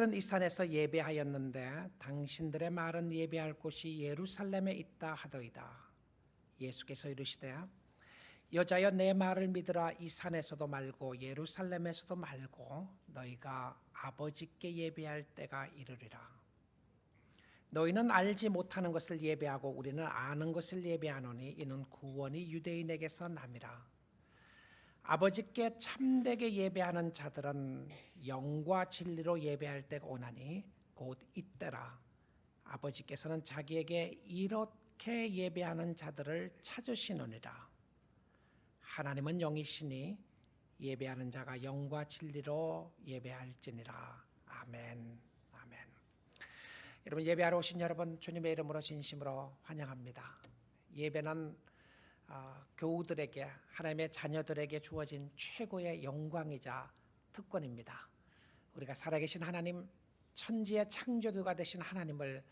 말은 이 산에서 예배하였는데 당신들의 말은 예배할 곳이 예루살렘에 있다 하더이다. 예수께서 이르시되 여자여 내 말을 믿으라. 이 산에서도 말고 예루살렘에서도 말고 너희가 아버지께 예배할 때가 이르리라. 너희는 알지 못하는 것을 예배하고 우리는 아는 것을 예배하노니 이는 구원이 유대인에게서 남이라. 아버지께 참되게 예배하는 자들은 영과 진리로 예배할 때가 오나니 곧 이때라. 아버지께서는 자기에게 이렇게 예배하는 자들을 찾으시느니라. 하나님은 영이시니 예배하는 자가 영과 진리로 예배할지니라. 아멘. 아멘. 여러분, 예배하러 오신 여러분 주님의 이름으로 진심으로 환영합니다. 예배는 교우들에게, 하나님의 자녀들에게 주어진 최고의 영광이자 특권입니다. 우리가 살아계신 하나님, 천지의 창조주가 되신 하나님을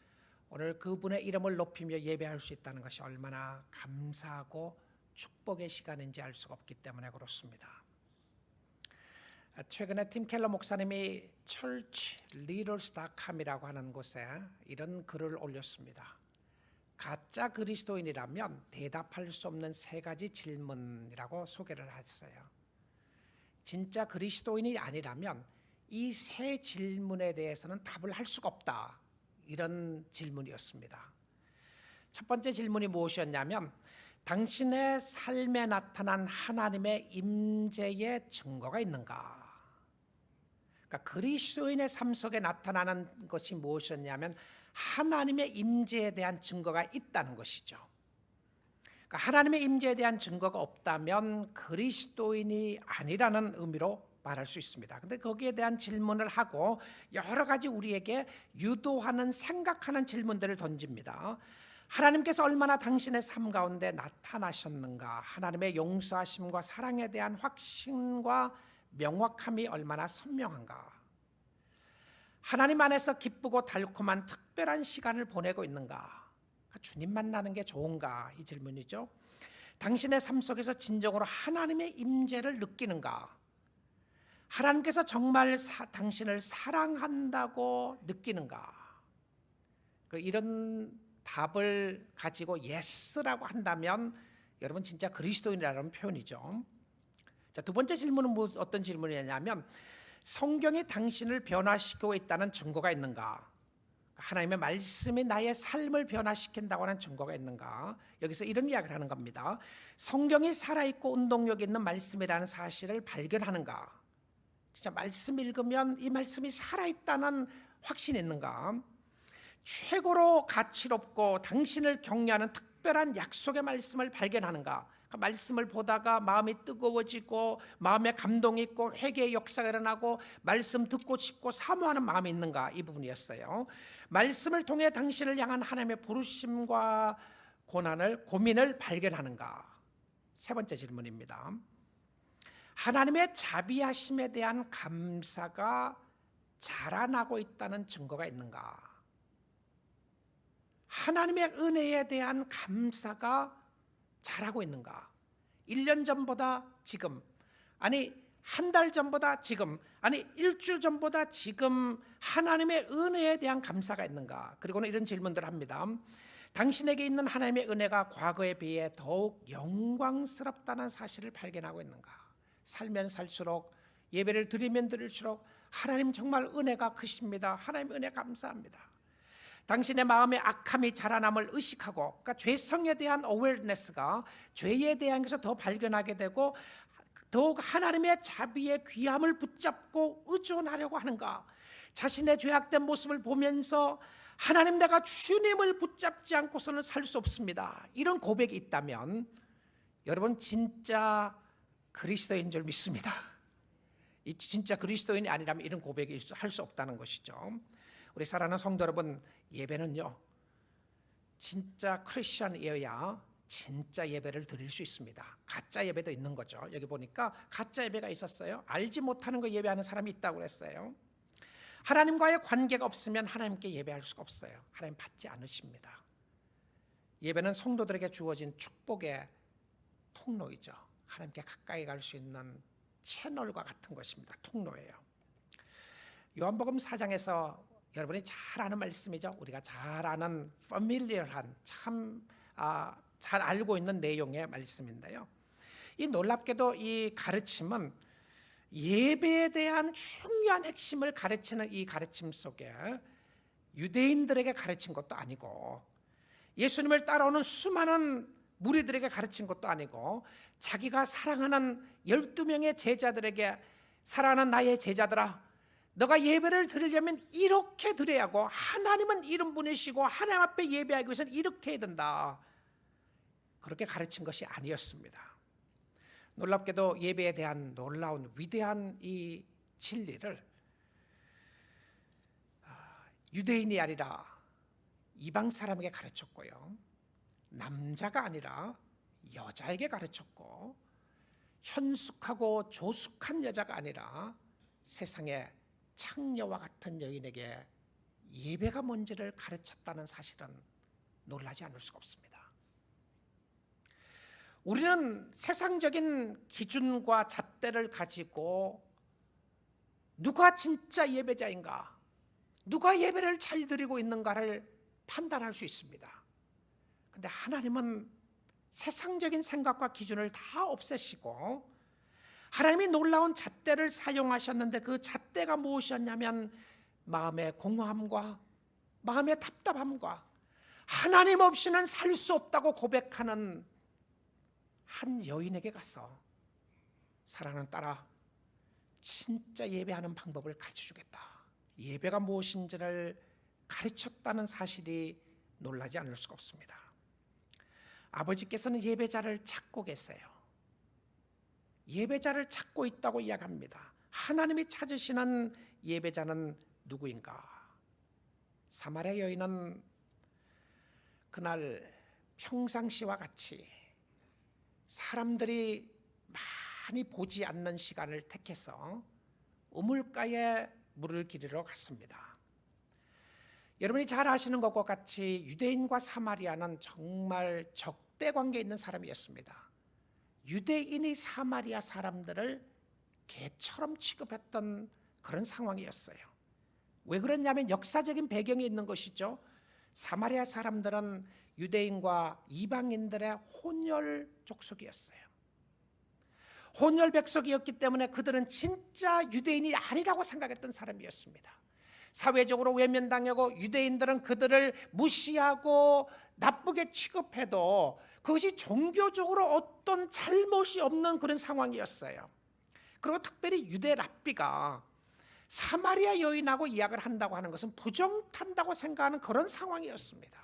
오늘 그분의 이름을 높이며 예배할 수 있다는 것이 얼마나 감사하고 축복의 시간인지 알 수가 없기 때문에 그렇습니다. 최근에 팀 켈러 목사님이 churchleaders.com이라고 하는 곳에 이런 글을 올렸습니다. 가짜 그리스도인이라면 대답할 수 없는 세 가지 질문이라고 소개를 했어요. 진짜 그리스도인이 아니라면 이 세 질문에 대해서는 답을 할 수가 없다. 이런 질문이었습니다. 첫 번째 질문이 무엇이었냐면 당신의 삶에 나타난 하나님의 임재의 증거가 있는가? 그러니까 그리스도인의 삶 속에 나타나는 것이 무엇이었냐면 하나님의 임재에 대한 증거가 있다는 것이죠. 그러니까 하나님의 임재에 대한 증거가 없다면 그리스도인이 아니라는 의미로 말할 수 있습니다. 그런데 거기에 대한 질문을 하고 여러 가지 우리에게 유도하는, 생각하는 질문들을 던집니다. 하나님께서 얼마나 당신의 삶 가운데 나타나셨는가? 하나님의 용서하심과 사랑에 대한 확신과 명확함이 얼마나 선명한가? 하나님 안에서 기쁘고 달콤한 특별한 시간을 보내고 있는가? 주님 만나는 게 좋은가? 이 질문이죠. 당신의 삶 속에서 진정으로 하나님의 임재를 느끼는가? 하나님께서 정말 당신을 사랑한다고 느끼는가? 이런 답을 가지고 예스라고 한다면 여러분 진짜 그리스도인이라는 표현이죠. 자, 두 번째 질문은 어떤 질문이냐면 성경이 당신을 변화시키고 있다는 증거가 있는가? 하나님의 말씀이 나의 삶을 변화시킨다고 하는 증거가 있는가? 여기서 이런 이야기를 하는 겁니다. 성경이 살아있고 운동력 있는 말씀이라는 사실을 발견하는가? 진짜 말씀 읽으면 이 말씀이 살아있다는 확신이 있는가? 최고로 가치롭고 당신을 격려하는 특별한 약속의 말씀을 발견하는가? 그 말씀을 보다가 마음이 뜨거워지고 마음에 감동이 있고 회개의 역사가 일어나고 말씀 듣고 싶고 사모하는 마음이 있는가? 이 부분이었어요. 말씀을 통해 당신을 향한 하나님의 부르심과 고민을 발견하는가? 세 번째 질문입니다. 하나님의 자비하심에 대한 감사가 자라나고 있다는 증거가 있는가? 하나님의 은혜에 대한 감사가 자라고 있는가? 1년 전보다 지금, 아니 한 달 전보다 지금, 아니 일주일 전보다 지금 하나님의 은혜에 대한 감사가 있는가? 그리고는 이런 질문들을 합니다. 당신에게 있는 하나님의 은혜가 과거에 비해 더욱 영광스럽다는 사실을 발견하고 있는가? 살면 살수록, 예배를 드리면 드릴수록 하나님 정말 은혜가 크십니다. 하나님 은혜 감사합니다. 당신의 마음에 악함이 자라남을 의식하고, 그러니까 죄성에 대한 어웨어네스가, 죄에 대한 것을 더 발견하게 되고 더욱 하나님의 자비의 귀함을 붙잡고 의존하려고 하는가? 자신의 죄악된 모습을 보면서 하나님, 내가 주님을 붙잡지 않고서는 살 수 없습니다. 이런 고백이 있다면 여러분 진짜 그리스도인 줄 믿습니다. 진짜 그리스도인이 아니라면 이런 고백이 할 수 없다는 것이죠. 우리 사랑하는 성도 여러분, 예배는요 진짜 크리스천이어야 진짜 예배를 드릴 수 있습니다. 가짜 예배도 있는 거죠. 여기 보니까 가짜 예배가 있었어요. 알지 못하는 거 예배하는 사람이 있다고 그랬어요. 하나님과의 관계가 없으면 하나님께 예배할 수가 없어요. 하나님 받지 않으십니다. 예배는 성도들에게 주어진 축복의 통로이죠. 하나님께 가까이 갈 수 있는 채널과 같은 것입니다. 통로예요. 요한복음 4장에서 여러분이 잘 아는 말씀이죠. 우리가 잘 아는 familiar한 참 잘 알고 있는 내용의 말씀인데요. 이 놀랍게도 이 가르침은 예배에 대한 중요한 핵심을 가르치는 이 가르침 속에 유대인들에게 가르친 것도 아니고 예수님을 따라오는 수많은 무리들에게 가르친 것도 아니고 자기가 사랑하는 12명의 제자들에게 사랑하는 나의 제자들아, 너가 예배를 드리려면 이렇게 드려야 하고 하나님은 이런 분이시고 하나님 앞에 예배하기 위해서는 이렇게 해야 된다, 그렇게 가르친 것이 아니었습니다. 놀랍게도 예배에 대한 놀라운 위대한 이 진리를 유대인이 아니라 이방 사람에게 가르쳤고요, 남자가 아니라 여자에게 가르쳤고, 현숙하고 조숙한 여자가 아니라 세상의 창녀와 같은 여인에게 예배가 뭔지를 가르쳤다는 사실은 놀라지 않을 수가 없습니다. 우리는 세상적인 기준과 잣대를 가지고 누가 진짜 예배자인가, 누가 예배를 잘 드리고 있는가를 판단할 수 있습니다. 그런데 하나님은 세상적인 생각과 기준을 다 없애시고 하나님이 놀라운 잣대를 사용하셨는데 그 잣대가 무엇이었냐면 마음의 공허함과 마음의 답답함과 하나님 없이는 살 수 없다고 고백하는 한 여인에게 가서 사랑하는 딸아, 진짜 예배하는 방법을 가르쳐주겠다, 예배가 무엇인지를 가르쳤다는 사실이 놀라지 않을 수가 없습니다. 아버지께서는 예배자를 찾고 계세요. 예배자를 찾고 있다고 이야기합니다. 하나님이 찾으시는 예배자는 누구인가? 사마리아 여인은 그날 평상시와 같이 사람들이 많이 보지 않는 시간을 택해서 우물가에 물을 기르러 갔습니다. 여러분이 잘 아시는 것과 같이 유대인과 사마리아는 정말 적대 관계에 있는 사람이었습니다. 유대인이 사마리아 사람들을 개처럼 취급했던 그런 상황이었어요. 왜 그러냐면 역사적인 배경이 있는 것이죠. 사마리아 사람들은 유대인과 이방인들의 혼혈 족속이었어요. 혼혈 백성이었기 때문에 그들은 진짜 유대인이 아니라고 생각했던 사람이었습니다. 사회적으로 외면당하고 유대인들은 그들을 무시하고 나쁘게 취급해도 그것이 종교적으로 어떤 잘못이 없는 그런 상황이었어요. 그리고 특별히 유대 랍비가 사마리아 여인하고 이야기를 한다고 하는 것은 부정탄다고 생각하는 그런 상황이었습니다.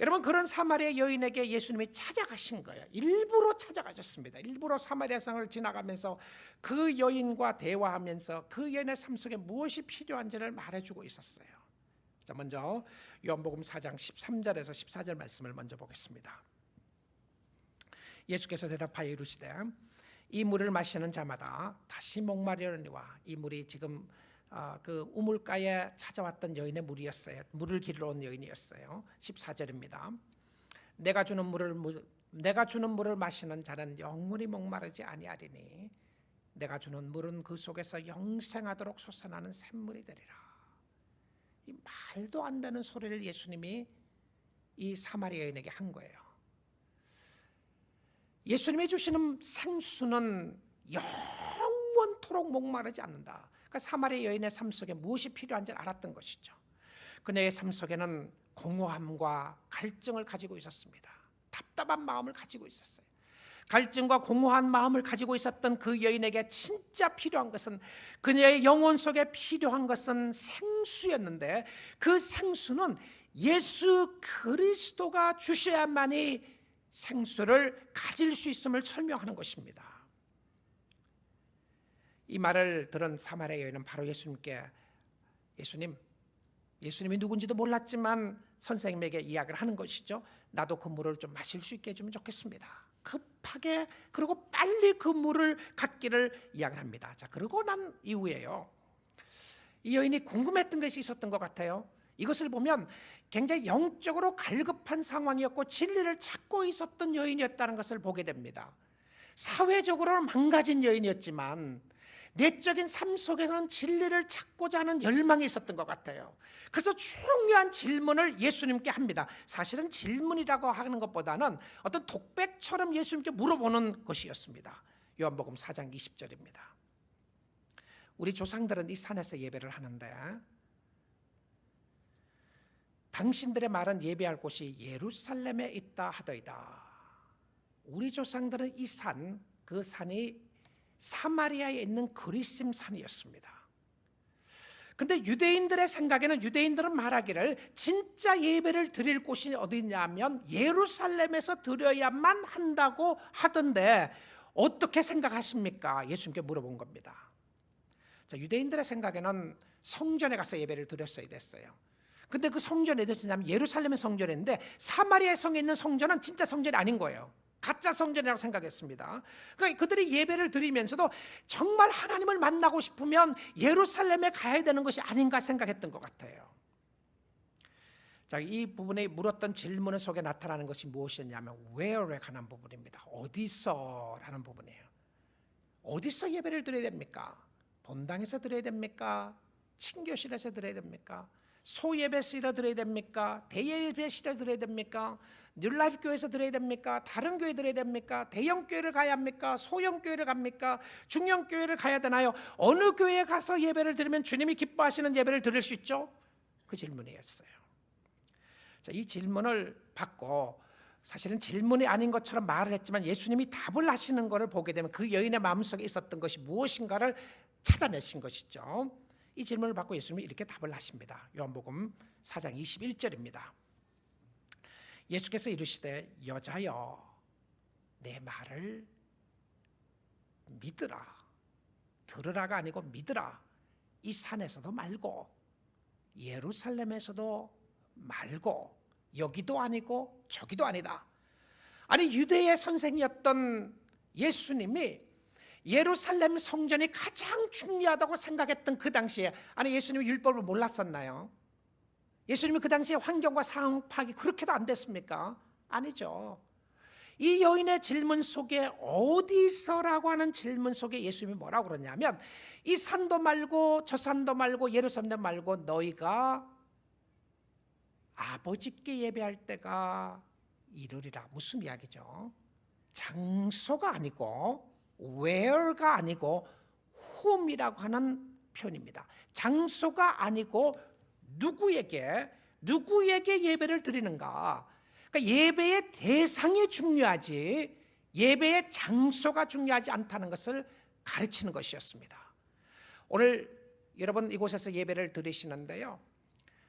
여러분, 그런 사마리아 여인에게 예수님이 찾아가신 거예요. 일부러 찾아가셨습니다. 일부러 사마리아 성을 지나가면서 그 여인과 대화하면서 그 여인의 삶 속에 무엇이 필요한지를 말해주고 있었어요. 자, 먼저 요한복음 4장 13절에서 14절 말씀을 먼저 보겠습니다. 예수께서 대답하여 이르시되 이 물을 마시는 자마다 다시 목마르려니와, 이 물이 지금 그 우물가에 찾아왔던 여인의 물이었어요. 물을 기르러 온 여인이었어요. 14절입니다. 내가 주는 물을 마시는 자는 영원히 목마르지 아니하리니 내가 주는 물은 그 속에서 영생하도록 솟아나는 샘물이 되리라. 이 말도 안 되는 소리를 예수님이 이 사마리아 여인에게 한 거예요. 예수님이 주시는 생수는 영원토록 목마르지 않는다. 그러니까 사마리아 여인의 삶 속에 무엇이 필요한지를 알았던 것이죠. 그녀의 삶 속에는 공허함과 갈증을 가지고 있었습니다. 답답한 마음을 가지고 있었어요. 갈증과 공허한 마음을 가지고 있었던 그 여인에게 진짜 필요한 것은, 그녀의 영혼 속에 필요한 것은 생수였는데, 그 생수는 예수 그리스도가 주셔야만이 생수를 가질 수 있음을 설명하는 것입니다. 이 말을 들은 사마리아 여인은 바로 예수님께, 예수님이 누군지도 몰랐지만 선생님에게 이야기를 하는 것이죠. 나도 그 물을 좀 마실 수 있게 해주면 좋겠습니다. 급하게, 그리고 빨리 그 물을 갖기를 이야기를 합니다. 자, 그러고 난 이후에요, 이 여인이 궁금했던 것이 있었던 것 같아요. 이것을 보면 굉장히 영적으로 갈급한 상황이었고 진리를 찾고 있었던 여인이었다는 것을 보게 됩니다. 사회적으로는 망가진 여인이었지만 내적인 삶 속에서는 진리를 찾고자 하는 열망이 있었던 것 같아요. 그래서 중요한 질문을 예수님께 합니다. 사실은 질문이라고 하는 것보다는 어떤 독백처럼 예수님께 물어보는 것이었습니다. 요한복음 4장 20절입니다. 우리 조상들은 이 산에서 예배를 하는데 당신들의 말은 예배할 곳이 예루살렘에 있다 하더이다. 우리 조상들은 이 산, 그 산이 사마리아에 있는 그리심 산이었습니다. 근데 유대인들의 생각에는, 유대인들은 말하기를 진짜 예배를 드릴 곳이 어디냐면 예루살렘에서 드려야만 한다고 하던데 어떻게 생각하십니까? 예수님께 물어본 겁니다. 자, 유대인들의 생각에는 성전에 가서 예배를 드렸어야 됐어요. 근데 그 성전이 어디였냐면 예루살렘의 성전인데 사마리아 성에 있는 성전은 진짜 성전이 아닌 거예요. 가짜 성전이라고 생각했습니다. 그러니까 그들이 예배를 드리면서도 정말 하나님을 만나고 싶으면 예루살렘에 가야 되는 것이 아닌가 생각했던 것 같아요. 자, 이 부분에 물었던 질문 속에 나타나는 것이 무엇이었냐면 where에 관한 부분입니다. 어디서라는 부분이에요. 어디서 예배를 드려야 됩니까? 본당에서 드려야 됩니까? 친교실에서 드려야 됩니까? 소예배실에 드려야 됩니까? 대예배실에 드려야 됩니까? 뉴라이프 교회에서 드려야 됩니까? 다른 교회 드려야 됩니까? 대형 교회를 가야 합니까? 소형 교회를 갑니까? 중형 교회를 가야 되나요? 어느 교회에 가서 예배를 드리면 주님이 기뻐하시는 예배를 드릴 수 있죠? 그 질문이었어요. 자, 이 질문을 받고 사실은 질문이 아닌 것처럼 말을 했지만 예수님이 답을 하시는 것을 보게 되면 그 여인의 마음속에 있었던 것이 무엇인가를 찾아내신 것이죠. 이 질문을 받고 예수님이 이렇게 답을 하십니다. 요한복음 4장 21절입니다. 예수께서 이르시되 여자여 내 말을 믿으라. 들으라가 아니고 믿으라. 이 산에서도 말고 예루살렘에서도 말고 여기도 아니고 저기도 아니다. 아니 유대의 선생이었던 예수님이 예루살렘 성전이 가장 중요하다고 생각했던 그 당시에, 아니 예수님이 율법을 몰랐었나요? 예수님이 그 당시에 환경과 상황 파악이 그렇게도 안 됐습니까? 아니죠. 이 여인의 질문 속에 어디서라고 하는 질문 속에 예수님이 뭐라고 그러냐면 이 산도 말고 저 산도 말고 예루살렘도 말고 너희가 아버지께 예배할 때가 이르리라. 무슨 이야기죠? 장소가 아니고 where가 아니고 whom이라고 하는 표현입니다. 장소가 아니고 누구에게 예배를 드리는가. 그러니까 예배의 대상이 중요하지 예배의 장소가 중요하지 않다는 것을 가르치는 것이었습니다. 오늘 여러분 이곳에서 예배를 드리시는데요,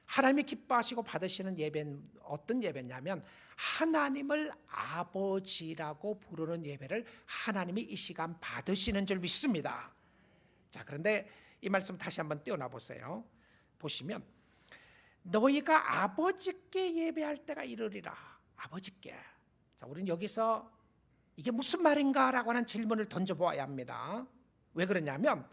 하나님이 기뻐하시고 받으시는 예배는 어떤 예배냐면 하나님을 아버지라고 부르는 예배를 하나님이 이 시간 받으시는 줄 믿습니다. 자, 그런데 이 말씀 다시 한번 띄워놔 보세요. 보시면 너희가 아버지께 예배할 때가 이르리라. 아버지께. 자, 우리는 여기서 이게 무슨 말인가라고 하는 질문을 던져보아야 합니다. 왜 그러냐면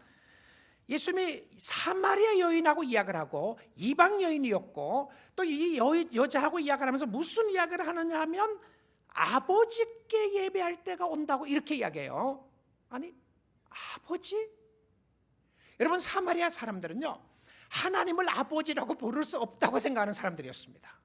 예수님이 사마리아 여인하고 이야기를 하고 이방 여인이었고 또 이 여자하고 이야기를 하면서 무슨 이야기를 하느냐 하면 아버지께 예배할 때가 온다고 이렇게 이야기해요. 아니 아버지? 여러분 사마리아 사람들은요 하나님을 아버지라고 부를 수 없다고 생각하는 사람들이었습니다.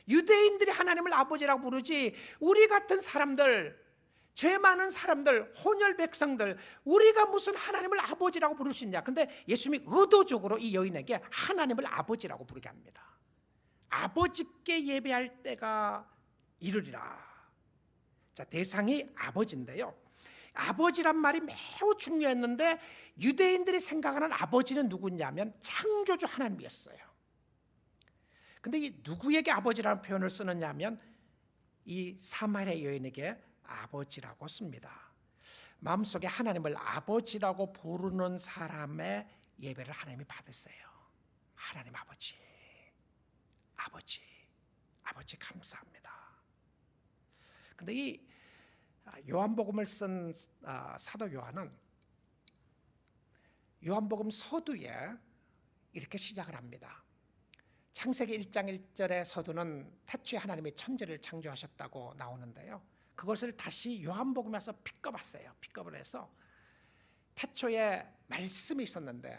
유대인들이 하나님을 아버지라고 부르지 우리 같은 사람들, 죄 많은 사람들, 혼혈 백성들, 우리가 무슨 하나님을 아버지라고 부를 수 있냐. 근데 예수님이 의도적으로 이 여인에게 하나님을 아버지라고 부르게 합니다. 아버지께 예배할 때가 이르리라. 자, 대상이 아버지인데요, 아버지란 말이 매우 중요했는데 유대인들이 생각하는 아버지는 누구냐면 창조주 하나님이었어요. 근데 이 누구에게 아버지라는 표현을 쓰느냐면 이 사마리아 여인에게 아버지라고 씁니다. 마음속에 하나님을 아버지라고 부르는 사람의 예배를 하나님이 받으세요. 하나님 아버지, 아버지, 아버지 감사합니다. 근데 이 요한복음을 쓴 사도 요한은 요한복음 서두에 이렇게 시작을 합니다. 창세기 1장 1절의 서두는 태초에 하나님이 천지를 창조하셨다고 나오는데요, 그것을 다시 요한복음에서 픽업했어요. 픽업을 해서 태초에 말씀이 있었는데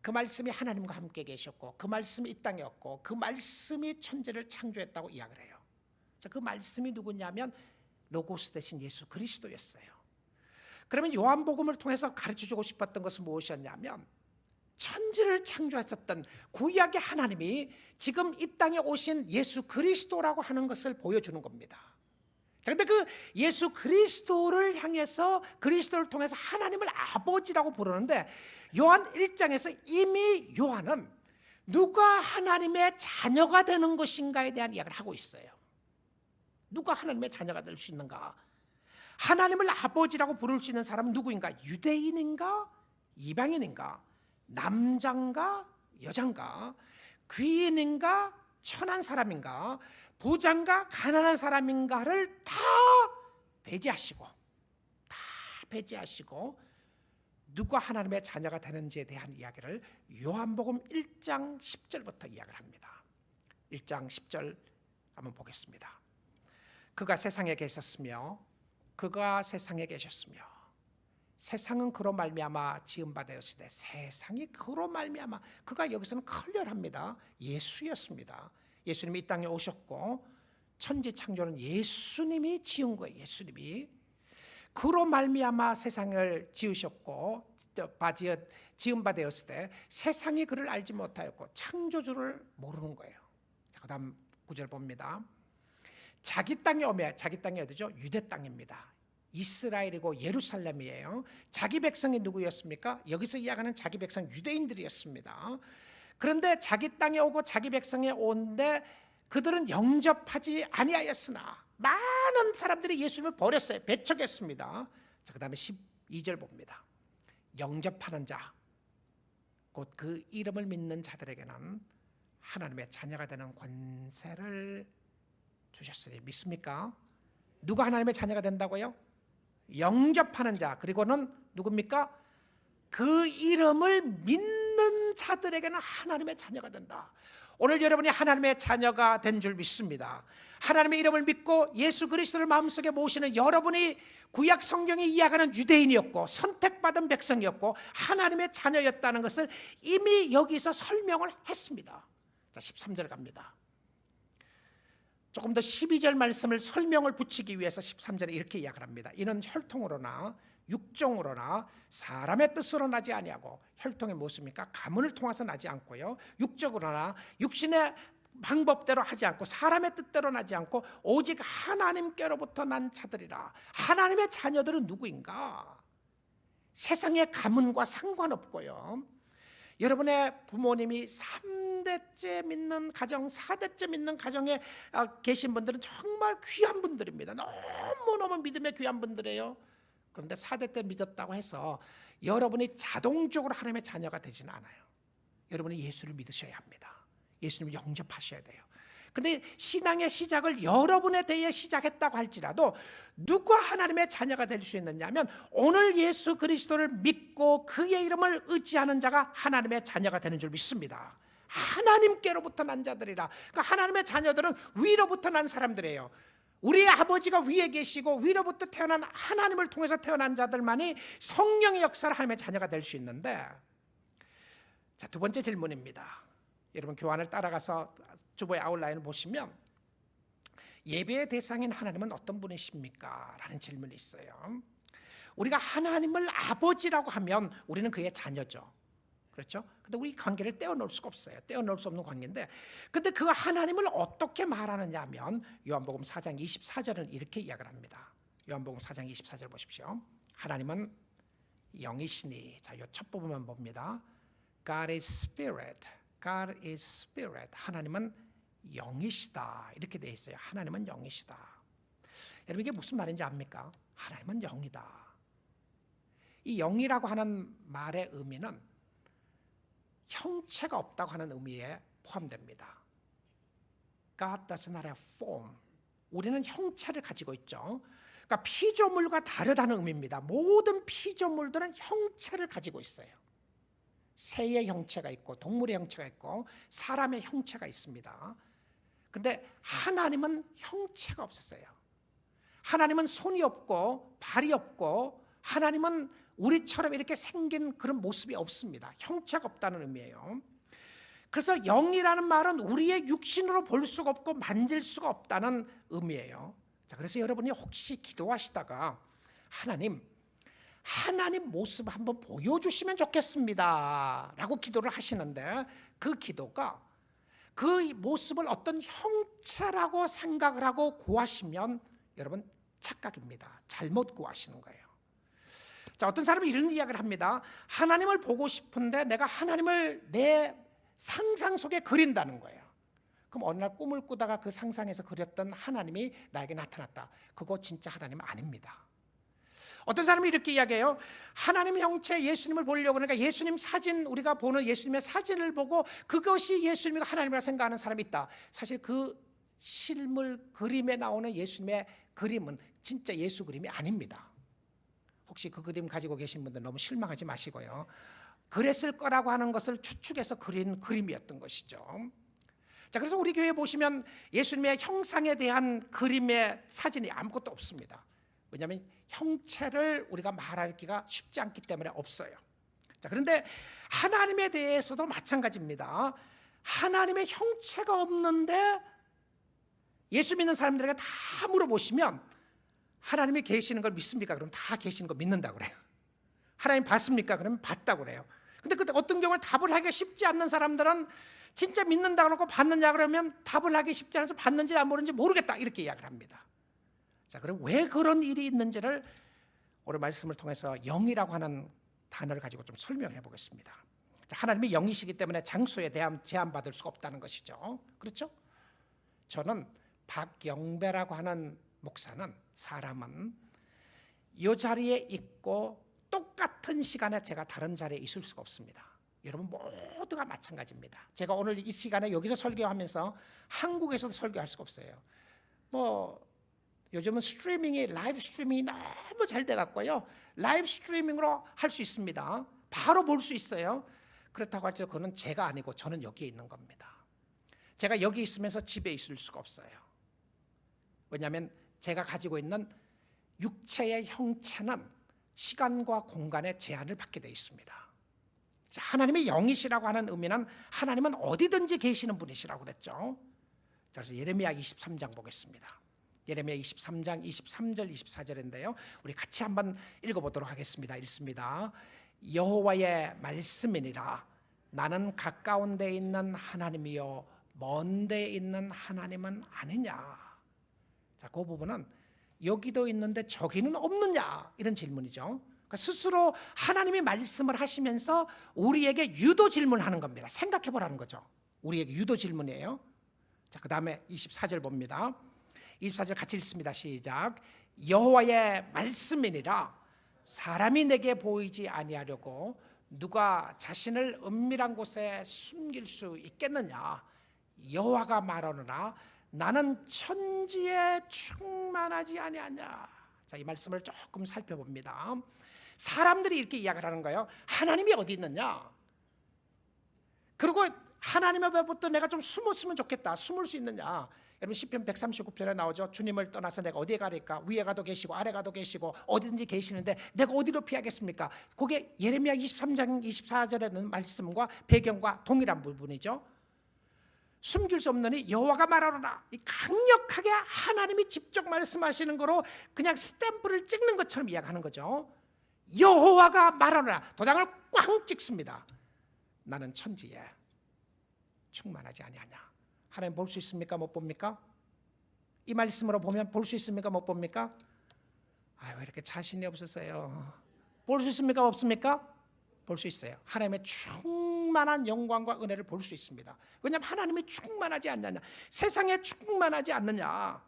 그 말씀이 하나님과 함께 계셨고 그 말씀이 이 땅에 없고 그 말씀이 천지를 창조했다고 이야기를 해요. 그 말씀이 누구냐면 로고스 대신 예수 그리스도였어요. 그러면 요한복음을 통해서 가르쳐주고 싶었던 것은 무엇이었냐면 천지를 창조하셨던 구약의 하나님이 지금 이 땅에 오신 예수 그리스도라고 하는 것을 보여주는 겁니다. 그런데 그 예수 그리스도를 향해서 그리스도를 통해서 하나님을 아버지라고 부르는데 요한 1장에서 이미 요한은 누가 하나님의 자녀가 되는 것인가에 대한 이야기를 하고 있어요. 누가 하나님의 자녀가 될 수 있는가? 하나님을 아버지라고 부를 수 있는 사람은 누구인가? 유대인인가? 이방인인가? 남자인가? 여자인가? 귀인인가? 천한 사람인가? 부자인가? 가난한 사람인가를 다 배제하시고 누가 하나님의 자녀가 되는지에 대한 이야기를 요한복음 1장 10절부터 이야기를 합니다. 1장 10절 한번 보겠습니다. 그가 세상에 계셨으며 그가 세상에 계셨으며 세상은 그로 말미암아 지은 바 되었으되 세상이 그로 말미암아, 그가 여기서는 클리어합니다. 예수였습니다. 예수님이 이 땅에 오셨고 천지 창조는 예수님이 지은 거예요. 예수님이 그로 말미암아 세상을 지으셨고 지은 바 되었을 때 세상이 그를 알지 못하였고 창조주를 모르는 거예요. 자, 그다음 9절 봅니다. 자기 땅에 오며, 자기 땅이 어디죠? 유대 땅입니다. 이스라엘이고 예루살렘이에요. 자기 백성이 누구였습니까? 여기서 이야기하는 자기 백성 유대인들이었습니다. 그런데 자기 땅에 오고 자기 백성에 오는데 그들은 영접하지 아니하였으나 많은 사람들이 예수님을 버렸어요. 배척했습니다. 자, 그다음에 12절 봅니다. 영접하는 자, 곧 그 이름을 믿는 자들에게는 하나님의 자녀가 되는 권세를 주셨으니. 믿습니까? 누가 하나님의 자녀가 된다고요? 영접하는 자, 그리고는 누굽니까? 그 이름을 믿는 자들에게는 하나님의 자녀가 된다. 오늘 여러분이 하나님의 자녀가 된 줄 믿습니다. 하나님의 이름을 믿고 예수 그리스도를 마음속에 모시는 여러분이 구약 성경이 이야기하는 유대인이었고 선택받은 백성이었고 하나님의 자녀였다는 것을 이미 여기서 설명을 했습니다. 자, 13절 갑니다. 조금 더 12절 말씀을 설명을 붙이기 위해서 13절에 이렇게 이야기를 합니다. 이는 혈통으로나 육종으로나 사람의 뜻으로 나지 아니하고, 혈통이 무엇입니까? 가문을 통해서 나지 않고요, 육적으로나 육신의 방법대로 하지 않고 사람의 뜻대로 나지 않고 오직 하나님께로부터 난 자들이라. 하나님의 자녀들은 누구인가? 세상의 가문과 상관없고요, 여러분의 부모님이 3대째 믿는 가정, 4대째 믿는 가정에 계신 분들은 정말 귀한 분들입니다. 너무너무 믿음의 귀한 분들이에요. 그런데 4대 때 믿었다고 해서 여러분이 자동적으로 하나님의 자녀가 되지는 않아요. 여러분이 예수를 믿으셔야 합니다. 예수님을 영접하셔야 돼요. 근데 신앙의 시작을 여러분에 대해 시작했다고 할지라도 누가 하나님의 자녀가 될 수 있느냐 하면 오늘 예수 그리스도를 믿고 그의 이름을 의지하는 자가 하나님의 자녀가 되는 줄 믿습니다. 하나님께로부터 난 자들이라. 그러니까 하나님의 자녀들은 위로부터 난 사람들이에요. 우리의 아버지가 위에 계시고 위로부터 태어난, 하나님을 통해서 태어난 자들만이 성령의 역사를 하나님의 자녀가 될 수 있는데, 자, 두 번째 질문입니다. 여러분 교환을 따라가서 주보의 아웃라인을 보시면 예배의 대상인 하나님은 어떤 분이십니까? 라는 질문이 있어요. 우리가 하나님을 아버지라고 하면 우리는 그의 자녀죠. 그렇죠? 근데 우리 관계를 떼어놓을 수가 없어요. 떼어놓을 수 없는 관계인데, 근데 그 하나님을 어떻게 말하느냐 하면 요한복음 4장 24절은 이렇게 이야기를 합니다. 요한복음 4장 24절 보십시오. 하나님은 영이시니, 자, 요 첫 부분만 봅니다. God is spirit. God is spirit. 하나님은 영이시다. 이렇게 돼 있어요. 하나님은 영이시다. 여러분 이게 무슨 말인지 압니까? 하나님은 영이다. 이 영이라고 하는 말의 의미는 형체가 없다고 하는 의미에 포함됩니다. God does not have form. 우리는 형체를 가지고 있죠. 그러니까 피조물과 다르다는 의미입니다. 모든 피조물들은 형체를 가지고 있어요. 새의 형체가 있고 동물의 형체가 있고 사람의 형체가 있습니다. 근데 하나님은 형체가 없었어요. 하나님은 손이 없고 발이 없고 하나님은 우리처럼 이렇게 생긴 그런 모습이 없습니다. 형체가 없다는 의미예요. 그래서 영이라는 말은 우리의 육신으로 볼 수가 없고 만질 수가 없다는 의미예요. 자, 그래서 여러분이 혹시 기도하시다가 하나님 모습 한번 보여주시면 좋겠습니다 라고 기도를 하시는데, 그 기도가 그 모습을 어떤 형체라고 생각을 하고 구하시면 여러분 착각입니다. 잘못 구하시는 거예요. 자, 어떤 사람이 이런 이야기를 합니다. 하나님을 보고 싶은데 내가 하나님을 내 상상 속에 그린다는 거예요. 그럼 어느 날 꿈을 꾸다가 그 상상에서 그렸던 하나님이 나에게 나타났다. 그거 진짜 하나님 아닙니다. 어떤 사람이 이렇게 이야기해요. 하나님 형체 예수님을 보려고, 그러니까 예수님 사진, 우리가 보는 예수님의 사진을 보고 그것이 예수님이 하나님이라 생각하는 사람이 있다. 사실 그 실물 그림에 나오는 예수님의 그림은 진짜 예수 그림이 아닙니다. 혹시 그 그림 가지고 계신 분들 너무 실망하지 마시고요. 그랬을 거라고 하는 것을 추측해서 그린 그림이었던 것이죠. 자, 그래서 우리 교회에 보시면 예수님의 형상에 대한 그림의 사진이 아무것도 없습니다. 왜냐하면 형체를 우리가 말하기가 쉽지 않기 때문에 없어요. 자, 그런데 하나님에 대해서도 마찬가지입니다. 하나님의 형체가 없는데 예수 믿는 사람들에게 다 물어보시면 하나님이 계시는 걸 믿습니까? 그럼 다 계시는 거 믿는다고 그래요. 하나님 봤습니까? 그러면 봤다고 그래요. 근데 그때 어떤 경우는 답을 하기가 쉽지 않는 사람들은 진짜 믿는다고 그러고 봤느냐 그러면 답을 하기 쉽지 않아서 봤는지 안 모르는지 모르겠다 이렇게 이야기를 합니다. 자, 그럼 왜 그런 일이 있는지를 오늘 말씀을 통해서 영이라고 하는 단어를 가지고 좀 설명해 보겠습니다. 자, 하나님이 영이시기 때문에 장소에 대한 제한받을 수가 없다는 것이죠. 그렇죠? 저는 박영배라고 하는 목사는, 사람은 이 자리에 있고 똑같은 시간에 제가 다른 자리에 있을 수가 없습니다. 여러분 모두가 마찬가지입니다. 제가 오늘 이 시간에 여기서 설교하면서 한국에서도 설교할 수가 없어요. 요즘은 라이브 스트리밍이 너무 잘 돼갖고요, 라이브 스트리밍으로 할 수 있습니다. 바로 볼 수 있어요. 그렇다고 할지라도 그건 제가 아니고 저는 여기에 있는 겁니다. 제가 여기 있으면서 집에 있을 수가 없어요. 왜냐하면 제가 가지고 있는 육체의 형체는 시간과 공간의 제한을 받게 되어 있습니다. 자, 하나님이 영이시라고 하는 의미는 하나님은 어디든지 계시는 분이시라고 그랬죠. 그래서 예레미야 23장 보겠습니다. 예레미야 23장 23절 24절인데요. 우리 같이 한번 읽어보도록 하겠습니다. 읽습니다. 여호와의 말씀이니라. 나는 가까운 데에 있는 하나님이요 먼 데에 있는 하나님은 아니냐. 자, 그 부분은 여기도 있는데 저기는 없느냐 이런 질문이죠. 그러니까 스스로 하나님이 말씀을 하시면서 우리에게 유도 질문하는 겁니다. 생각해 보라는 거죠. 우리에게 유도 질문이에요. 자, 그 다음에 24절 봅니다. 24절 같이 읽습니다. 시작. 여호와의 말씀이니라. 사람이 내게 보이지 아니하려고 누가 자신을 은밀한 곳에 숨길 수 있겠느냐. 여호와가 말하노라. 나는 천지에 충만하지 아니하냐. 자, 이 말씀을 조금 살펴봅니다. 사람들이 이렇게 이야기를 하는 거예요. 하나님이 어디 있느냐. 그리고 하나님 앞에부터 내가 좀 숨었으면 좋겠다. 숨을 수 있느냐. 여러분 시편 139편에 나오죠. 주님을 떠나서 내가 어디에 가리까. 위에 가도 계시고 아래 가도 계시고 어디든지 계시는데 내가 어디로 피하겠습니까. 그게 예레미야 23장 24절에는 말씀과 배경과 동일한 부분이죠. 숨길 수 없느니 여호와가 말하노라. 이 강력하게 하나님이 직접 말씀하시는 거로 그냥 스탬프를 찍는 것처럼 이야기하는 거죠. 여호와가 말하노라. 도장을 꽝 찍습니다. 나는 천지에 충만하지 아니하냐. 하나님 볼 수 있습니까? 못 봅니까? 이 말씀으로 보면 볼 수 있습니까? 못 봅니까? 왜 이렇게 자신이 없으세요? 볼 수 있습니까? 없습니까? 볼 수 있어요. 하나님의 충만한 영광과 은혜를 볼 수 있습니다. 왜냐하면 하나님이 충만하지 않느냐. 세상에 충만하지 않느냐.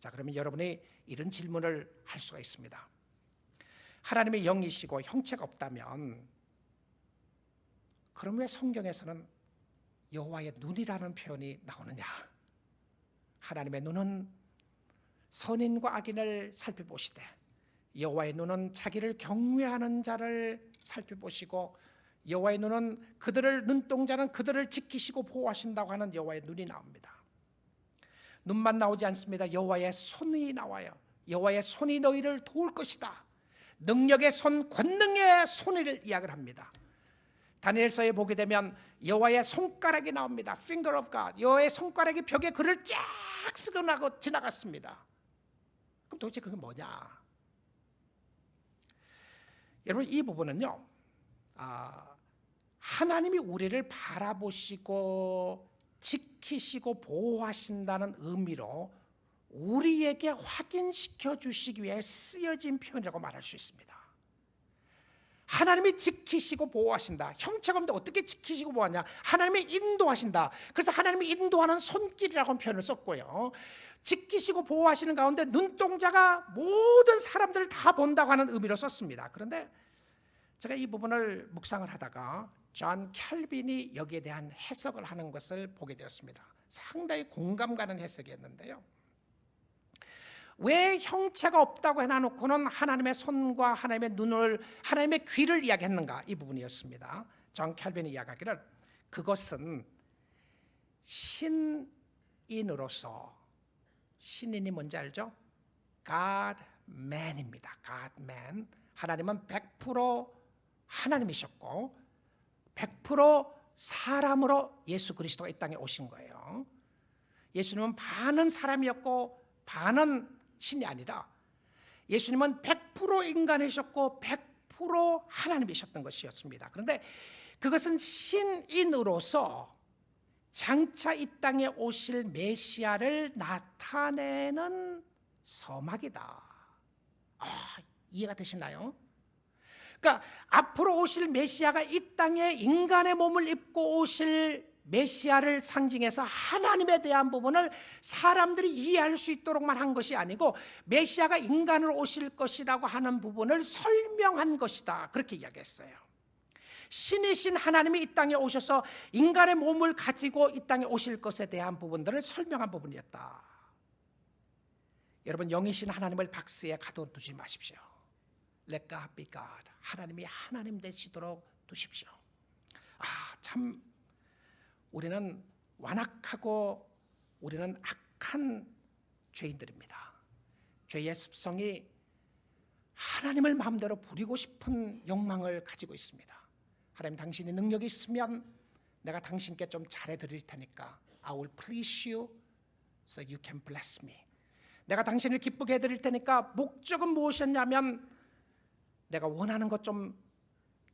자, 그러면 여러분이 이런 질문을 할 수가 있습니다. 하나님의 영이시고 형체가 없다면 그럼 왜 성경에서는 여호와의 눈이라는 표현이 나오느냐. 하나님의 눈은 선인과 악인을 살펴보시되 여호와의 눈은 자기를 경외하는 자를 살펴보시고 여호와의 눈은 눈동자는 그들을 지키시고 보호하신다고 하는 여호와의 눈이 나옵니다. 눈만 나오지 않습니다. 여호와의 손이 나와요. 여호와의 손이 너희를 도울 것이다. 능력의 손, 권능의 손을 이야기를 합니다. 다니엘서에 보게 되면 여호와의 손가락이 나옵니다. Finger of God. 여호와의 손가락이 벽에 글을 쫙 쓰고 나고 지나갔습니다. 그럼 도대체 그게 뭐냐? 여러분, 이 부분은요, 하나님이 우리를 바라보시고 지키시고 보호하신다는 의미로 우리에게 확인시켜 주시기 위해 쓰여진 표현이라고 말할 수 있습니다. 하나님이 지키시고 보호하신다. 형체가 없는데 어떻게 지키시고 보호하냐? 하나님이 인도하신다. 그래서 하나님이 인도하는 손길이라고 표현을 썼고요, 지키시고 보호하시는 가운데 눈동자가 모든 사람들을 다 본다고 하는 의미로 썼습니다. 그런데 제가 이 부분을 묵상을 하다가 존 켈빈이 여기에 대한 해석을 하는 것을 보게 되었습니다. 상당히 공감 가는 해석이었는데요, 왜 형체가 없다고 해놔놓고는 하나님의 손과 하나님의 눈을, 하나님의 귀를 이야기했는가? 이 부분이었습니다. 존 켈빈이 이야기하기를 그것은 신인으로서, 신인이 뭔지 알죠? God man입니다. God man. 하나님은 100% 하나님이셨고 100% 사람으로 예수 그리스도가 이 땅에 오신 거예요. 예수님은 반은 사람이었고 반은 신이 아니라 예수님은 100% 인간이셨고 100% 하나님이셨던 것이었습니다. 그런데 그것은 신인으로서 장차 이 땅에 오실 메시아를 나타내는 서막이다. 이해가 되시나요? 그러니까 앞으로 오실 메시아가 이 땅에 인간의 몸을 입고 오실 메시아를 상징해서 하나님에 대한 부분을 사람들이 이해할 수 있도록만 한 것이 아니고 메시아가 인간으로 오실 것이라고 하는 부분을 설명한 것이다. 그렇게 이야기했어요. 신이신 하나님이 이 땅에 오셔서 인간의 몸을 가지고 이 땅에 오실 것에 대한 부분들을 설명한 부분이었다. 여러분, 영이신 하나님을 박스에 가둬두지 마십시오. Let God be God. 하나님이 하나님 되시도록 두십시오. 참 우리는 완악하고 우리는 악한 죄인들입니다. 죄의 습성이 하나님을 마음대로 부리고 싶은 욕망을 가지고 있습니다. 하나님, 당신이 능력이 있으면 내가 당신께 좀 잘해드릴 테니까 I will please you so you can bless me. 내가 당신을 기쁘게 해드릴 테니까 목적은 무엇이었냐면 내가 원하는 것 좀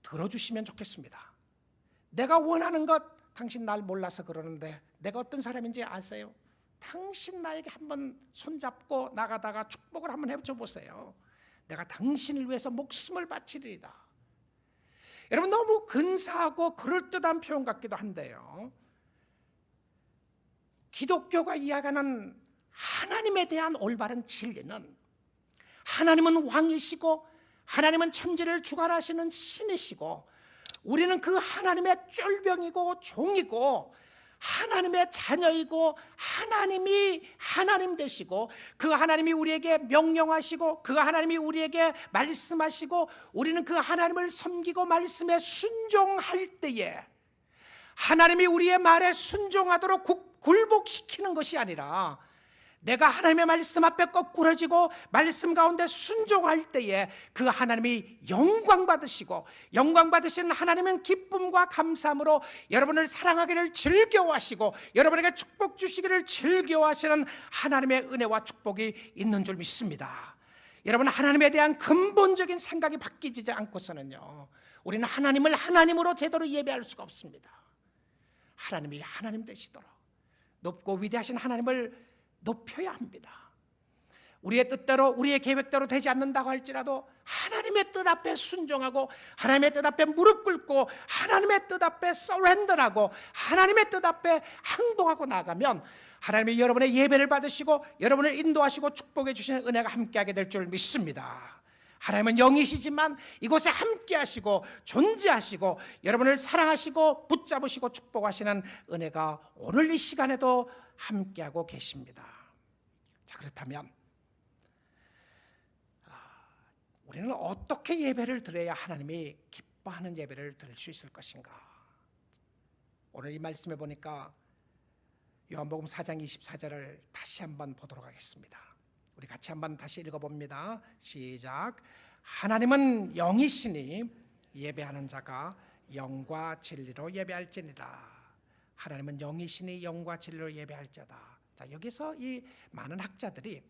들어주시면 좋겠습니다. 내가 원하는 것, 당신 날 몰라서 그러는데 내가 어떤 사람인지 아세요? 당신 나에게 한번 손잡고 나가다가 축복을 한번 해줘 보세요. 내가 당신을 위해서 목숨을 바치리이다. 여러분, 너무 근사하고 그럴듯한 표현 같기도 한데요, 기독교가 이야기하는 하나님에 대한 올바른 진리는 하나님은 왕이시고 하나님은 천지를 주관하시는 신이시고 우리는 그 하나님의 쫄병이고 종이고 하나님의 자녀이고 하나님이 하나님 되시고 그 하나님이 우리에게 명령하시고 그 하나님이 우리에게 말씀하시고 우리는 그 하나님을 섬기고 말씀에 순종할 때에 하나님이 우리의 말에 순종하도록 굴복시키는 것이 아니라 내가 하나님의 말씀 앞에 거꾸러지고 말씀 가운데 순종할 때에 그 하나님이 영광 받으시고 영광 받으시는 하나님은 기쁨과 감사함으로 여러분을 사랑하기를 즐겨하시고 여러분에게 축복 주시기를 즐겨하시는 하나님의 은혜와 축복이 있는 줄 믿습니다. 여러분, 하나님에 대한 근본적인 생각이 바뀌지 않고서는요, 우리는 하나님을 하나님으로 제대로 예배할 수가 없습니다. 하나님이 하나님 되시도록 높고 위대하신 하나님을 높여야 합니다. 우리의 뜻대로 우리의 계획대로 되지 않는다고 할지라도 하나님의 뜻 앞에 순종하고 하나님의 뜻 앞에 무릎 꿇고 하나님의 뜻 앞에 서렌더하고 하나님의 뜻 앞에 항복하고 나가면 하나님이 여러분의 예배를 받으시고 여러분을 인도하시고 축복해 주시는 은혜가 함께하게 될 줄 믿습니다. 하나님은 영이시지만 이곳에 함께하시고 존재하시고 여러분을 사랑하시고 붙잡으시고 축복하시는 은혜가 오늘 이 시간에도 함께하고 계십니다. 자, 그렇다면 우리는 어떻게 예배를 드려야 하나님이 기뻐하는 예배를 드릴 수 있을 것인가? 오늘 이 말씀에 보니까 요한복음 4장 24절을 다시 한번 보도록 하겠습니다. 우리 같이 한번 다시 읽어봅니다. 시작. 하나님은 영이시니 예배하는 자가 영과 진리로 예배할지니라. 하나님은 영이시니 영과 진리로 예배할지어다. 자, 여기서 이 많은 학자들이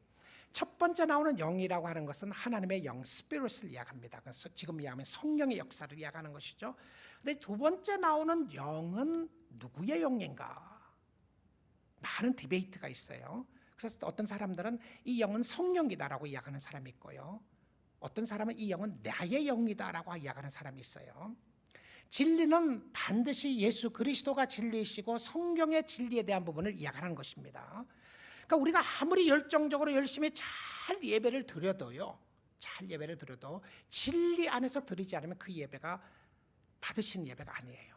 첫 번째 나오는 영이라고 하는 것은 하나님의 영, 스피릿을 이야기합니다. 그래서 지금 이야기하면 성령의 역사를 이야기하는 것이죠. 근데 두 번째 나오는 영은 누구의 영인가? 많은 디베이트가 있어요. 그래서 어떤 사람들은 이 영은 성령이다라고 이야기하는 사람이 있고요. 어떤 사람은 이 영은 나의 영이다라고 이야기하는 사람이 있어요. 진리는 반드시 예수 그리스도가 진리이시고 성경의 진리에 대한 부분을 이야기하는 것입니다. 그러니까 우리가 아무리 열정적으로 열심히 잘 예배를 드려도요, 잘 예배를 드려도 진리 안에서 드리지 않으면 그 예배가 받으신 예배가 아니에요.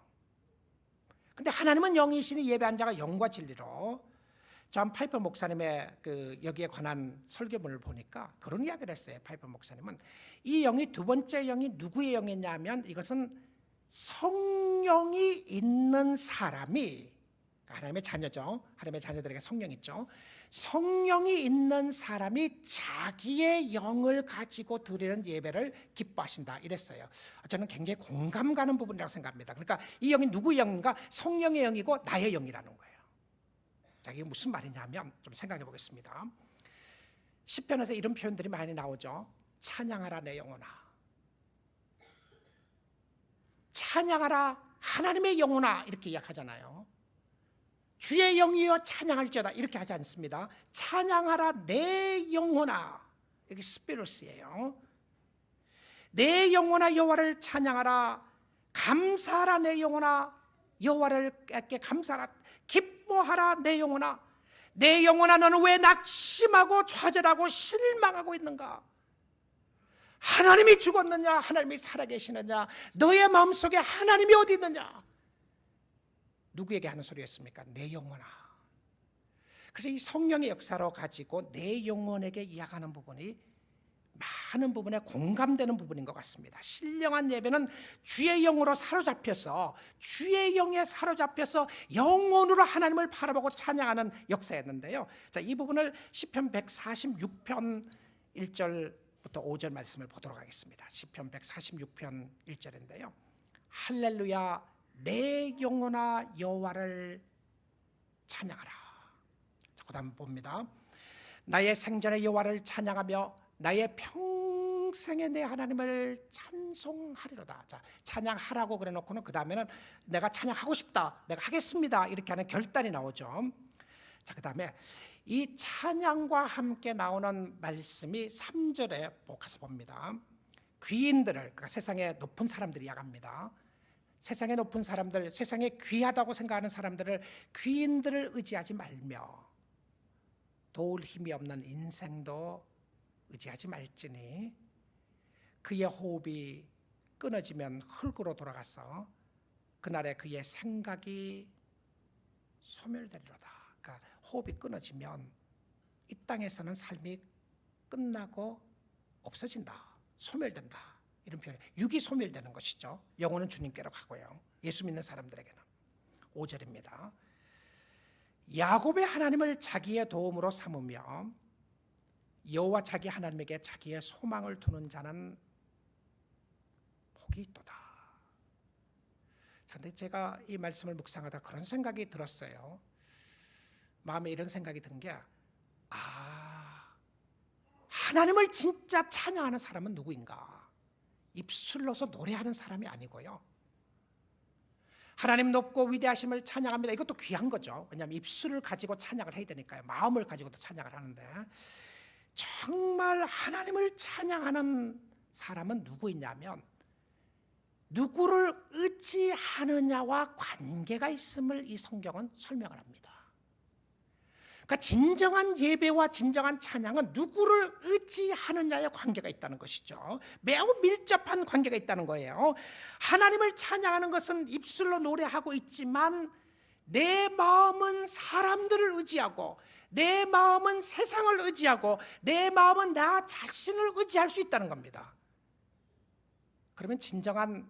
근데 하나님은 영이시니 예배한 자가 영과 진리로. 존 파이퍼 목사님의 여기에 관한 설교문을 보니까 그런 이야기를 했어요. 파이퍼 목사님은 이 영이 두 번째 영이 누구의 영이냐면 이것은 성령이 있는 사람이, 하나님의 자녀죠. 하나님의 자녀들에게 성령 있죠. 성령이 있는 사람이 자기의 영을 가지고 드리는 예배를 기뻐하신다 이랬어요. 저는 굉장히 공감 가는 부분이라고 생각합니다. 그러니까 이 영이 누구의 영인가? 성령의 영이고 나의 영이라는 거예요. 자, 이게 무슨 말이냐면 좀 생각해 보겠습니다. 시편에서 이런 표현들이 많이 나오죠. 찬양하라 내 영혼아, 찬양하라 하나님의 영혼아, 이렇게 이야기하잖아요. 주의 영이여 찬양할지어다 이렇게 하지 않습니다. 찬양하라 내 영혼아, 이게 스피릿이에요. 내 영혼아 여호와를 찬양하라, 감사하라 내 영혼아 여호와를 감사하라, 기뻐하라 내 영혼아. 내 영혼아 너는 왜 낙심하고 좌절하고 실망하고 있는가? 하나님이 죽었느냐 하나님이 살아계시느냐, 너의 마음속에 하나님이 어디 있느냐? 누구에게 하는 소리였습니까? 내 영혼아. 그래서 이 성령의 역사로 가지고 내 영혼에게 이야기하는 부분이 많은 부분에 공감되는 부분인 것 같습니다. 신령한 예배는 주의 영으로 사로잡혀서, 주의 영에 사로잡혀서 영혼으로 하나님을 바라보고 찬양하는 역사였는데요. 자, 이 부분을 시편 146편 1절부터 5절 말씀을 보도록 하겠습니다. 시편 146편 1절인데요. 할렐루야 내 영혼아 여호와를 찬양하라. 자, 그다음 봅니다. 나의 생전에 여호와를 찬양하며 나의 평생에 내 하나님을 찬송하리로다. 자, 찬양하라고 그래놓고는 그 다음에는 내가 찬양하고 싶다, 내가 하겠습니다, 이렇게 하는 결단이 나오죠. 자, 그 다음에 이 찬양과 함께 나오는 말씀이 3절에 가서 봅니다. 귀인들을, 그러니까 세상에 높은 사람들이 이야기합니다. 세상에 높은 사람들, 세상에 귀하다고 생각하는 사람들을, 귀인들을 의지하지 말며 도울 힘이 없는 인생도 의지하지 말지니 그의 호흡이 끊어지면 흙으로 돌아가서 그날에 그의 생각이 소멸되리로다. 그러니까 호흡이 끊어지면 이 땅에서는 삶이 끝나고 없어진다, 소멸된다, 이런 표현. 육이 소멸되는 것이죠. 영혼은 주님께로 가고요. 예수 믿는 사람들에게는. 5절입니다. 야곱의 하나님을 자기의 도움으로 삼으며 여호와 자기 하나님에게 자기의 소망을 두는 자는 복이 있도다. 그런데 제가 이 말씀을 묵상하다 그런 생각이 들었어요. 마음에 이런 생각이 든 게, 하나님을 진짜 찬양하는 사람은 누구인가? 입술로서 노래하는 사람이 아니고요, 하나님 높고 위대하심을 찬양합니다, 이것도 귀한 거죠. 왜냐하면 입술을 가지고 찬양을 해야 되니까요. 마음을 가지고도 찬양을 하는데, 정말 하나님을 찬양하는 사람은 누구이냐면 누구를 의지하느냐와 관계가 있음을 이 성경은 설명을 합니다. 그러니까 진정한 예배와 진정한 찬양은 누구를 의지하느냐에 관계가 있다는 것이죠. 매우 밀접한 관계가 있다는 거예요. 하나님을 찬양하는 것은 입술로 노래하고 있지만 내 마음은 사람들을 의지하고, 내 마음은 세상을 의지하고, 내 마음은 나 자신을 의지할 수 있다는 겁니다. 그러면 진정한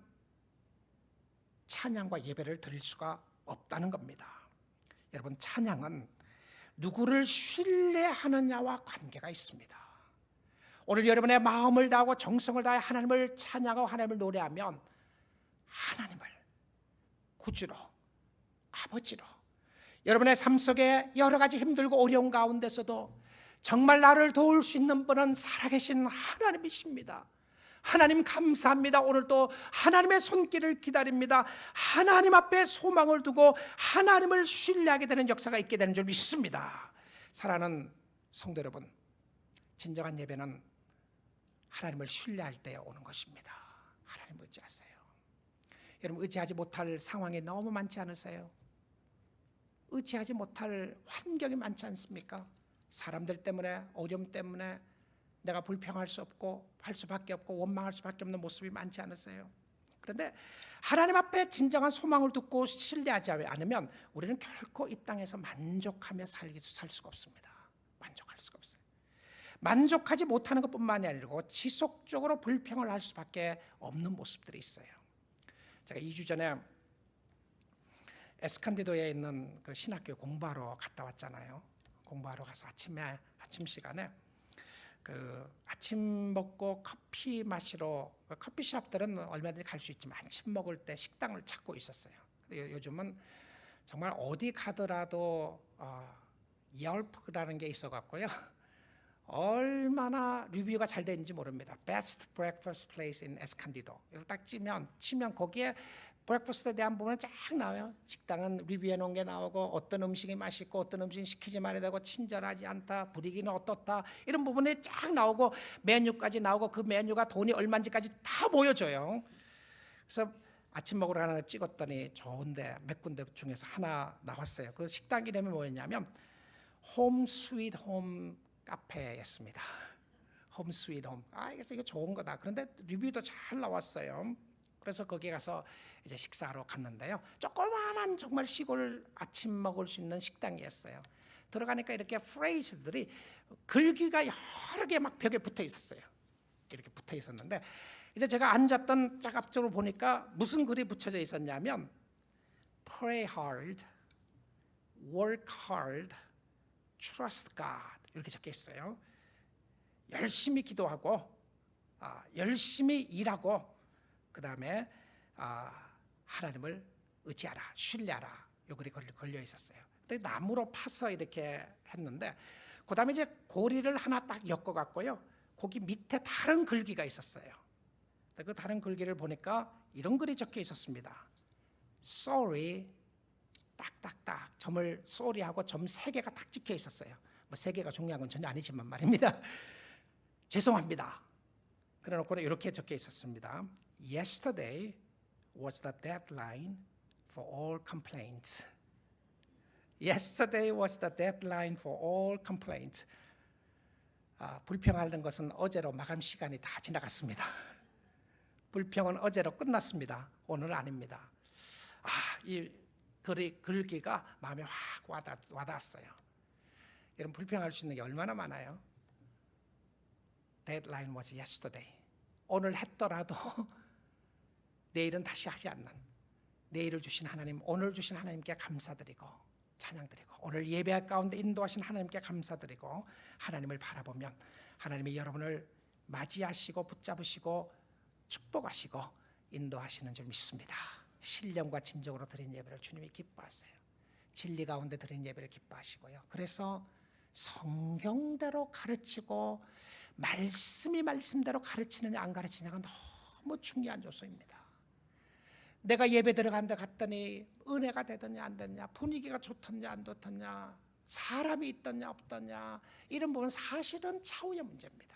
찬양과 예배를 드릴 수가 없다는 겁니다. 여러분, 찬양은 누구를 신뢰하느냐와 관계가 있습니다. 오늘 여러분의 마음을 다하고 정성을 다해 하나님을 찬양하고 하나님을 노래하면 하나님을 구주로, 아버지로, 여러분의 삶 속에 여러 가지 힘들고 어려운 가운데서도 정말 나를 도울 수 있는 분은 살아계신 하나님이십니다. 하나님 감사합니다. 오늘도 하나님의 손길을 기다립니다. 하나님 앞에 소망을 두고 하나님을 신뢰하게 되는 역사가 있게 되는 줄 믿습니다. 사랑하는 성도 여러분, 진정한 예배는 하나님을 신뢰할 때 오는 것입니다. 하나님 의지하세요. 여러분, 의지하지 못할 상황이 너무 많지 않으세요? 의지하지 못할 환경이 많지 않습니까? 사람들 때문에, 어려움 때문에 내가 불평할 수 없고 할 수밖에 없고 원망할 수밖에 없는 모습이 많지 않으세요? 그런데 하나님 앞에 진정한 소망을 두고 신뢰하지 않으면 우리는 결코 이 땅에서 만족하며 살 수가 없습니다. 만족할 수가 없어요. 만족하지 못하는 것뿐만이 아니고 지속적으로 불평을 할 수밖에 없는 모습들이 있어요. 제가 2주 전에 에스칸디도에 있는 그 신학교 공부하러 갔다 왔잖아요. 공부하러 가서 아침 시간에 그 아침 먹고 커피 마시러, 커피숍들은 얼마든지 갈 수 있지만 아침 먹을 때 식당을 찾고 있었어요. 요즘은 정말 어디 가더라도 옐프라는 게 있어갖고요, 얼마나 리뷰가 잘 되는지 모릅니다. Best breakfast place in Escondido. 이걸 딱 치면 거기에 브렉퍼스트에 대한 부분은 쫙 나와요. 식당은 리뷰해 놓은 게 나오고 어떤 음식이 맛있고 어떤 음식은 시키지 말아야 되고 친절하지 않다, 분위기는 어떻다, 이런 부분이 쫙 나오고 메뉴까지 나오고 그 메뉴가 돈이 얼마인지까지 다 보여줘요. 그래서 아침 먹으러 하나 찍었더니 좋은데 몇 군데 중에서 하나 나왔어요. 그 식당 이름이 뭐였냐면 홈 스윗 홈 카페였습니다. 홈 스윗 홈. 그래서 이게 좋은 거다. 그런데 리뷰도 잘 나왔어요. 그래서 거기 가서 이제 식사하러 갔는데요. 조그마한 정말 시골 아침 먹을 수 있는 식당이었어요. 들어가니까 이렇게 프레이즈들이 글귀가 여러 개 막 벽에 붙어 있었어요. 이렇게 붙어 있었는데 이제 제가 앉았던 짝 앞쪽으로 보니까 무슨 글이 붙여져 있었냐면 Pray hard, work hard, trust God 이렇게 적혀 있어요. 열심히 기도하고 열심히 일하고 그 다음에 하나님을 의지하라, 신뢰하라, 요 글이 걸려 있었어요. 근데 나무로 파서 이렇게 했는데 그 다음에 이제 고리를 하나 딱 엮어갖고요, 거기 밑에 다른 글귀가 있었어요. 그 다른 글귀를 보니까 이런 글이 적혀 있었습니다. Sorry, 딱딱딱 점을 sorry하고 점 3개가 딱 찍혀 있었어요. 뭐 3개가 중요한 건 전혀 아니지만 말입니다. 죄송합니다. 그래놓고 이렇게 적혀 있었습니다. Yesterday was the deadline for all complaints. Yesterday was the deadline for all complaints. 불평하는 것은 어제로 마감 시간이 다 지나갔습니다. 불평은 어제로 끝났습니다. 오늘은 아닙니다. 이 글귀가 마음에 확 와닿았어요. 여러분, 불평할 수 있는 게 얼마나 많아요? Deadline was yesterday. 오늘 했더라도 내일은 다시 하지 않는, 내일을 주신 하나님, 오늘 주신 하나님께 감사드리고 찬양드리고 오늘 예배 가운데 인도하신 하나님께 감사드리고 하나님을 바라보면 하나님이 여러분을 맞이하시고 붙잡으시고 축복하시고 인도하시는 줄 믿습니다. 신령과 진정으로 드린 예배를 주님이 기뻐하세요. 진리 가운데 드린 예배를 기뻐하시고요. 그래서 성경대로 가르치고 말씀이 말씀대로 가르치느냐 안 가르치느냐가 너무 중요한 요소입니다. 내가 예배 들어간다 갔더니 은혜가 되더냐 안 되냐, 분위기가 좋더냐 안 좋더냐, 사람이 있더냐 없더냐, 이런 부분은 사실은 차후의 문제입니다.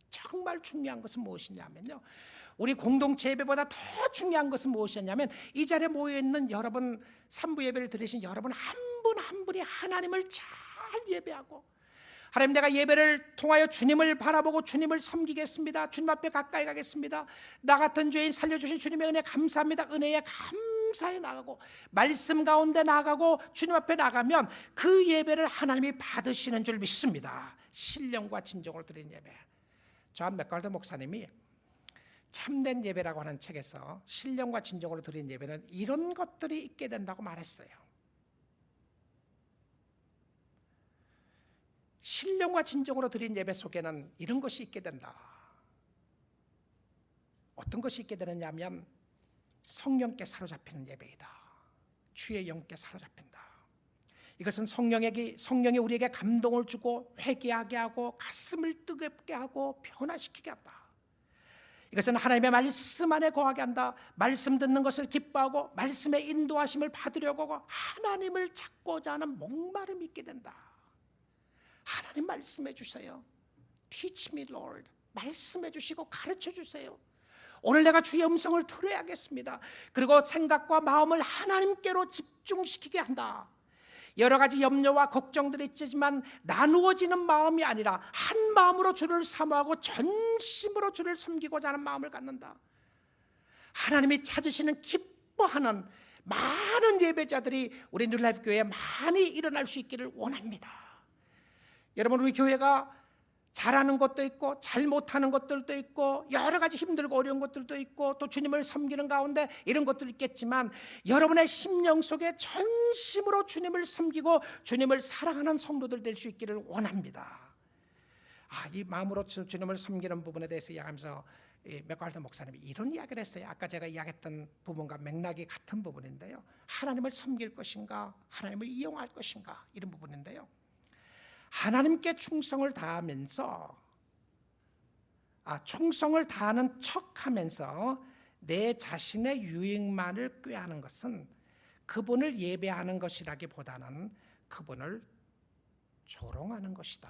정말 중요한 것은 무엇이냐면요, 우리 공동체 예배보다 더 중요한 것은 무엇이냐면 이 자리에 모여있는 여러분, 삼부 예배를 들으신 여러분 한 분 한 분이 하나님을 잘 예배하고, 하나님, 내가 예배를 통하여 주님을 바라보고 주님을 섬기겠습니다. 주님 앞에 가까이 가겠습니다. 나 같은 죄인 살려주신 주님의 은혜 감사합니다. 은혜에 감사해 나가고 말씀 가운데 나가고 주님 앞에 나가면 그 예배를 하나님이 받으시는 줄 믿습니다. 신령과 진정으로 드린 예배. 존 맥갈더 목사님이 참된 예배라고 하는 책에서 신령과 진정으로 드린 예배는 이런 것들이 있게 된다고 말했어요. 신령과 진정으로 드린 예배 속에는 이런 것이 있게 된다. 어떤 것이 있게 되느냐면 성령께 사로잡히는 예배이다. 주의 영께 사로잡힌다. 이것은 성령이 우리에게 감동을 주고 회개하게 하고 가슴을 뜨겁게 하고 변화시키게 한다. 이것은 하나님의 말씀 안에 거하게 한다. 말씀 듣는 것을 기뻐하고 말씀의 인도하심을 받으려고 하고 하나님을 찾고자 하는 목마름이 있게 된다. 하나님 말씀해 주세요. Teach me, Lord. 말씀해 주시고 가르쳐 주세요. 오늘 내가 주의 음성을 들어야겠습니다. 그리고 생각과 마음을 하나님께로 집중시키게 한다. 여러 가지 염려와 걱정들이 있지만 나누어지는 마음이 아니라 한 마음으로 주를 사모하고 전심으로 주를 섬기고자 하는 마음을 갖는다. 하나님이 찾으시는 기뻐하는 많은 예배자들이 우리 뉴라이프 교회에 많이 일어날 수 있기를 원합니다. 여러분, 우리 교회가 잘하는 것도 있고 잘 못하는 것들도 있고 여러 가지 힘들고 어려운 것들도 있고 또 주님을 섬기는 가운데 이런 것도 있겠지만 여러분의 심령 속에 전심으로 주님을 섬기고 주님을 사랑하는 성도들 될 수 있기를 원합니다. 이 마음으로 주님을 섬기는 부분에 대해서 이야기하면서 맥과르트 목사님이 이런 이야기를 했어요. 아까 제가 이야기했던 부분과 맥락이 같은 부분인데요. 하나님을 섬길 것인가 하나님을 이용할 것인가 이런 부분인데요. 하나님께 충성을 다하면서 충성을 다하는 척하면서 내 자신의 유익만을 꾀하는 것은 그분을 예배하는 것이라기보다는 그분을 조롱하는 것이다.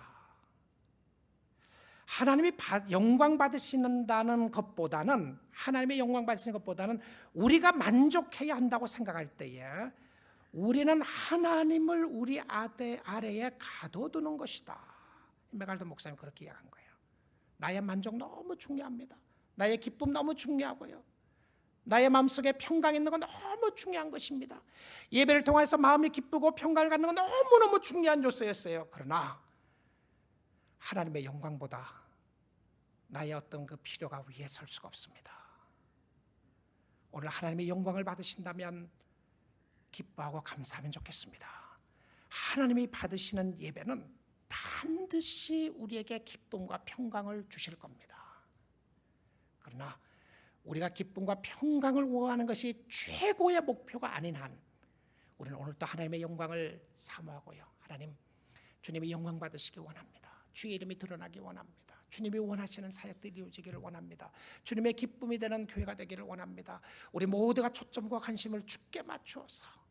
하나님이 영광 받으신다는 것보다는 하나님의 영광 받으시는 것보다는 우리가 만족해야 한다고 생각할 때에 우리는 하나님을 우리 아래에 가둬두는 것이다. 맥갈더 목사님 그렇게 이야기한 거예요. 나의 만족 너무 중요합니다. 나의 기쁨 너무 중요하고요. 나의 마음속에 평강 있는 건 너무 중요한 것입니다. 예배를 통해서 마음이 기쁘고 평강을 갖는 건 너무너무 중요한 요소였어요. 그러나 하나님의 영광보다 나의 어떤 그 필요가 위에 설 수가 없습니다. 오늘 하나님의 영광을 받으신다면 기뻐하고 감사하면 좋겠습니다. 하나님이 받으시는 예배는 반드시 우리에게 기쁨과 평강을 주실 겁니다. 그러나 우리가 기쁨과 평강을 원하는 것이 최고의 목표가 아닌 한 우리는 오늘도 하나님의 영광을 사모하고요. 하나님, 주님이 영광 받으시기 원합니다. 주의 이름이 드러나기 원합니다. 주님이 원하시는 사역들이 이루어지기를 원합니다. 주님의 기쁨이 되는 교회가 되기를 원합니다. 우리 모두가 초점과 관심을 주께 맞추어서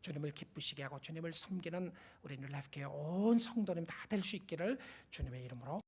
주님을 기쁘시게 하고 주님을 섬기는 우리 뉴라이프 교회 온 성도님 다 될 수 있기를 주님의 이름으로